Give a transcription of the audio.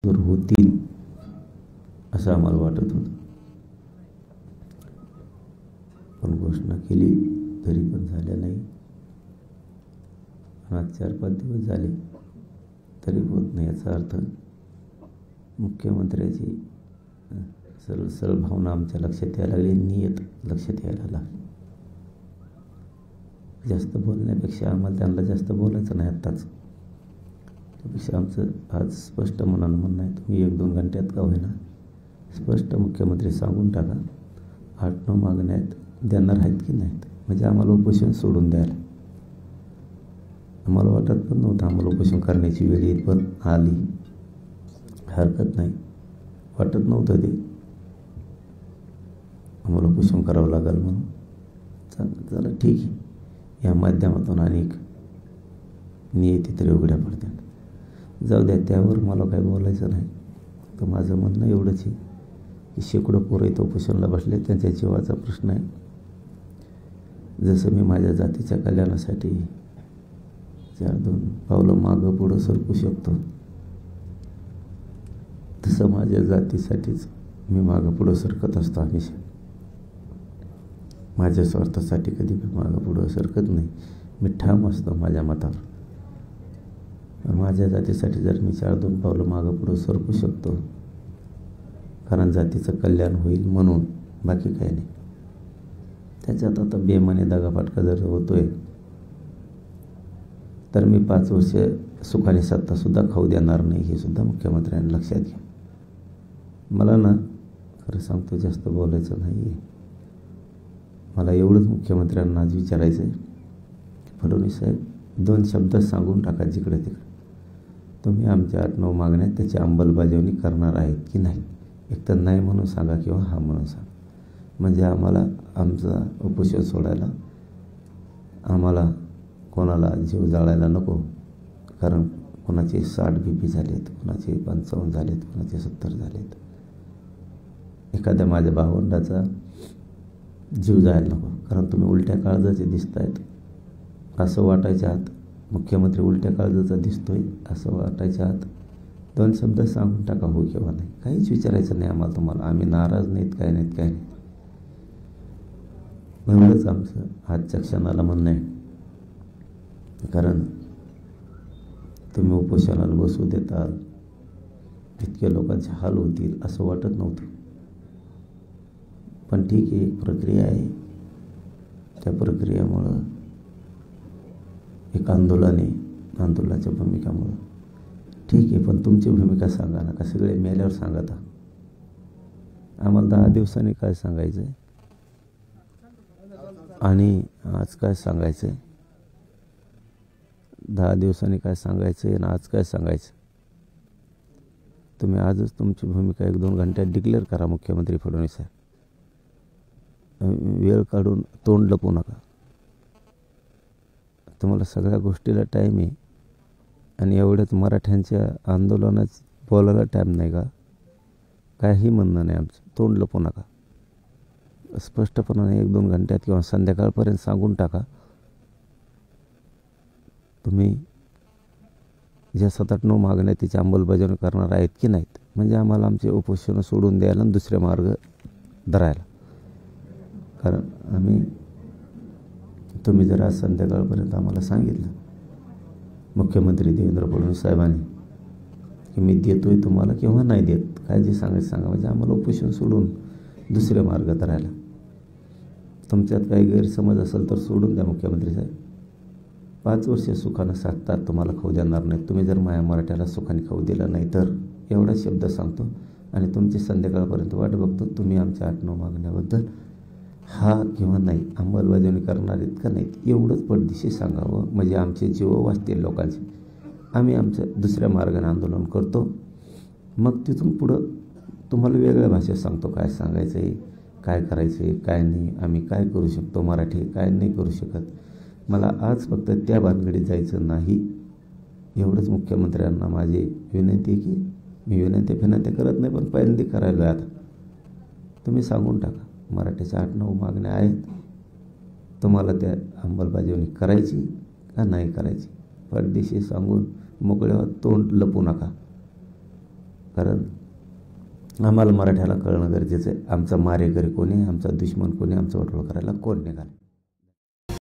दूर होतील असं आम्हाला वाटत होतं, पण घोषणा केली तरी पण झाल्या नाही. आज 4-5 दिवस झाले तरी होत नाही. याचा अर्थ मुख्यमंत्र्याची सरळ भावना आमच्या लक्षात यायला लागली, नियत लक्षात यायला लागली. जास्त बोलण्यापेक्षा आम्हाला त्यांना जास्त बोलायचं नाही आत्ताच. त्यापेक्षा आमचं आज स्पष्ट मनानं म्हणणं आहे, तुम्ही 1-2 घंट्यात का होईना स्पष्ट मुख्यमंत्री सांगून टाका 8-9 मागण्या आहेत, देणार आहेत की नाहीत. म्हणजे आम्हाला उपोषण सोडून द्यायला. आम्हाला वाटत पण नव्हतं आम्हाला उपोषण करण्याची वेळ येईल, पण आली. हरकत नाही, वाटत नव्हतं ते आम्हाला उपोषण करावं लागेल म्हणून. चला ठीक आहे, या माध्यमातून अनेक नियती तरी उघड्या पडतात. जाऊ द्या, त्यावर मला काय बोलायचं नाही. तर माझं म्हणणं एवढंच आहे की शेकडो पोरं इथं उपोषणाला बसले, त्यांच्या जीवाचा प्रश्न आहे. जसं मी माझ्या जातीच्या कल्याणासाठी 4-2 पावलं मागं पुढं सरकू शकतो, तसं माझ्या जातीसाठीच मी मागं पुढं सरकत असतो हमेशा. माझ्या स्वार्थासाठी कधी मी मागं पुढं सरकत नाही. मी ठाम असतो माझ्या मतावर. माझ्या जातीसाठी जर मी 4-2 पावलं मागं पुढं सरकू शकतो, कारण जातीचं कल्याण होईल म्हणून, बाकी काही नाही. त्याच्यात आता बेमाने दगाफटका जर होतोय तर मी 5 वर्ष सुखाने सत्तासुद्धा खाऊ देणार नाही, हे सुद्धा मुख्यमंत्र्यांनी लक्षात घ्या. मला ना खरं सांगतो जास्त बोलायचं नाही आहे. मला एवढंच मुख्यमंत्र्यांना आज विचारायचं आहे, फडणवीस साहेब 2 शब्द सांगून टाका जिकडे तिकडे, तुम्ही आमच्या 8-9 मागण्यात त्याची अंमलबजावणी करणार आहेत की नाही. एक तर नाही म्हणून सांगा किंवा हा म्हणून सांगा. म्हणजे आम्हाला आमचं उपोषण सोडायला, आम्हाला कोणाला जीव जाळायला नको. कारण कोणाचे 60 BP झालेत, कोणाचे 55 झालेत, कोणाचे 70 झालेत. एखाद्या माझ्या भावंडाचा जीव जायला नको, कारण तुम्ही उलट्या काळजाचे दिसत आहेत असं वाटायच्या आत, मुख्यमंत्री उलट्या काळजाचा दिसतोय असं वाटायच्या आत 2 शब्द सांगून टाका, हो किंवा नाही. काहीच विचारायचं नाही आम्हाला तुम्हाला. आम्ही नाराज नाहीत, काय नाहीत, काय नाही. एवढंच आमचं आजच्या क्षणाला म्हणणं आहे. कारण तुम्ही उपोषणाला बसू देताल, इतक्या लोकांचे हाल होतील असं वाटत नव्हतं. पण ठीक आहे, एक प्रक्रिया आहे. त्या प्रक्रियेमुळं एक आंदोलन आहे, आंदोलनाच्या भूमिकामुळं ठीक आहे. पण तुमची भूमिका सांगा ना, का सगळे मेल्यावर सांगता. आम्हाला 10 दिवसांनी काय सांगायचं आहे आणि आज काय सांगायचं आहे. 10 दिवसांनी काय सांगायचं आहे आणि आज काय सांगायचं. तुम्ही आजच तुमची भूमिका 1-2 घंट्यात डिक्लेअर करा मुख्यमंत्री फडणवीस साहेब. वेळ काढून तोंड लपवू नका. तुम्हाला सगळ्या गोष्टीला टाईम आहे आणि एवढ्याच मराठ्यांच्या आंदोलनात बोलायला टाईम नाही का. काही म्हणणं नाही आमचं, तोंड लपवू नका. स्पष्टपणाने 1-2 घंट्यात किंवा संध्याकाळपर्यंत सांगून टाका तुम्ही ज्या 7-8-9 मागण्या तिची अंमलबजावणी करणार आहेत की नाहीत. म्हणजे आम्हाला आमचे उपोषण सोडून द्यायला आणि दुसरे मार्ग धरायला. कारण तुम्ही जर आज संध्याकाळपर्यंत आम्हाला सांगितलं मुख्यमंत्री देवेंद्र फडणवीस साहेबांनी की मी देतोय तुम्हाला किंवा नाही देत, काय जे सांगायचं सांगा. म्हणजे आम्हाला उपोषण सोडून दुसरे मार्ग धरायला. तुमच्यात काही गैरसमज असेल तर सोडून द्या मुख्यमंत्री साहेब. 5 वर्ष सुखानं साधतात, तुम्हाला खाऊ देणार नाही. तुम्ही जर माया मराठ्याला सुखाने खाऊ दिलं नाही तर एवढा शब्द सांगतो आणि तुमची संध्याकाळपर्यंत वाट बघतो. तुम्ही आमच्या 8-9 मागण्याबद्दल हा किंवा नाही अंमलबजावणी करणार आहेत का नाहीत, एवढंच पटदिशी सांगावं. म्हणजे आमचे जीव वाचतील लोकांचे. आम्ही आमच्या दुसऱ्या मार्गाने आंदोलन करतो. मग तिथून पुढं तुम्हाला वेगळ्या भाषेत सांगतो काय सांगायचं आहे, काय करायचं आहे, काय नाही. आम्ही काय करू शकतो, मराठी काय नाही करू शकत. मला आज फक्त त्या भानगडीत जायचं नाही. एवढंच मुख्यमंत्र्यांना माझी विनंती आहे की मी विनंती करत नाही, पण पहिल्यांदा करायलो आहे. आता तुम्ही सांगून टाका मराठीच्या 8-9 मागण्या आहेत, तुम्हाला त्या अंमलबजावणी करायची का नाही करायची. परदेशी सांगून मोकळ्यावर तोंड लपवू नका. कारण आम्हाला मराठ्याला कळणं गरजेचं आहे, आमचा मारेकरी कोणी, आमचा दुश्मन कोणी, आमचा वाटोळं करायला कोण निघाला.